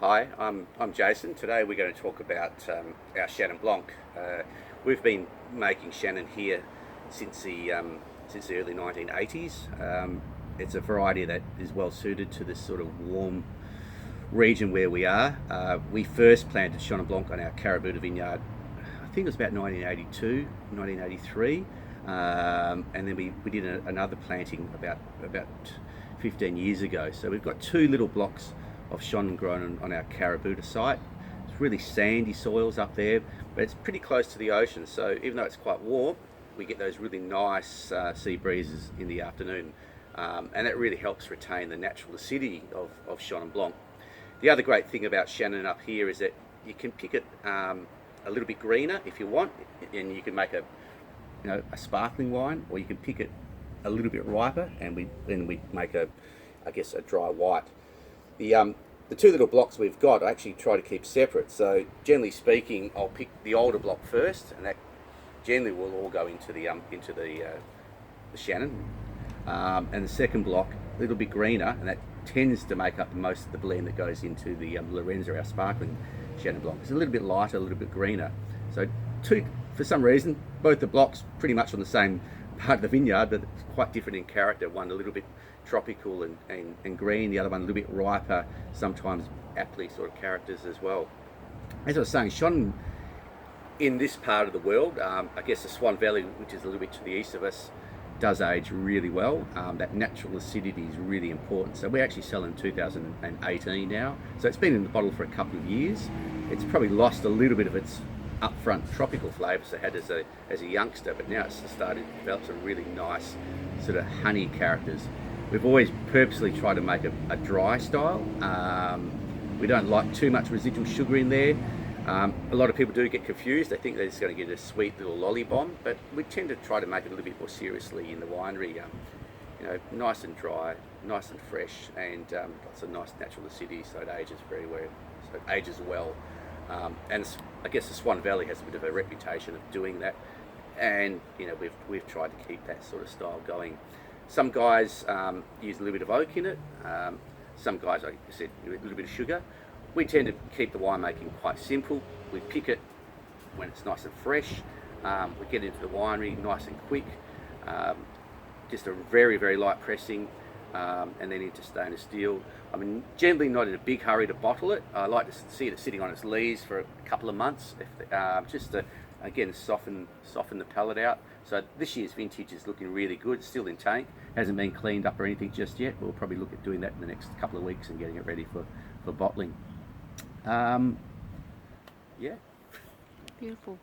Hi, I'm Jason. Today we're going to talk about our Chenin Blanc. We've been making Chenin here since the early 1980s. It's a variety that is well suited to this sort of warm region where we are. We first planted Chenin Blanc on our Carabooda vineyard, I think it was about 1982, 1983. And then we did another planting about 15 years ago. So we've got two little blocks of Chenin grown on our Carabooda site. It's really sandy soils up there, but it's pretty close to the ocean. So even though it's quite warm, we get those really nice sea breezes in the afternoon. And that really helps retain the natural acidity of Chenin Blanc. The other great thing about Chenin up here is that you can pick it a little bit greener if you want, and you can make a sparkling wine, or you can pick it a little bit riper, and we make a dry white. The two little blocks we've got I actually try to keep separate. So generally speaking, I'll pick the older block first, and that generally will all go into the Chenin. And the second block a little bit greener, and that tends to make up most of the blend that goes into the Lorenzo, our sparkling Chenin Blanc. It's a little bit lighter, a little bit greener. So for some reason, both the blocks pretty much on the same part of the vineyard, but it's quite different in character. One a little bit tropical and green, the other one a little bit riper, sometimes aptly sort of characters as well. As I was saying, Chenin in this part of the world, I guess the Swan Valley, which is a little bit to the east of us, does age really well. That natural acidity is really important. So we actually sell in 2018 now. So it's been in the bottle for a couple of years. It's probably lost a little bit of its upfront tropical flavours it had as a youngster, but now it's started to develop some really nice sort of honey characters. We've always purposely tried to make a dry style. We don't like too much residual sugar in there. A lot of people do get confused. They think they're just going to get a sweet little lolly bomb, but we tend to try to make it a little bit more seriously in the winery. Nice and dry, nice and fresh, and lots of nice natural acidity, so it ages very well. So it ages well. And I guess the Swan Valley has a bit of a reputation of doing that, and we've tried to keep that sort of style going. Some guys use a little bit of oak in it. Some guys, like I said, a little bit of sugar. We tend to keep the winemaking quite simple. We pick it when it's nice and fresh. We get into the winery nice and quick. Just a very, very light pressing, and then into stainless steel. I mean, generally not in a big hurry to bottle it. I like to see it sitting on its lees for a couple of months, just to, again, soften the palate out. So this year's vintage is looking really good. It's still in tank, hasn't been cleaned up or anything just yet. We'll probably look at doing that in the next couple of weeks and getting it ready for bottling. Yeah. Beautiful.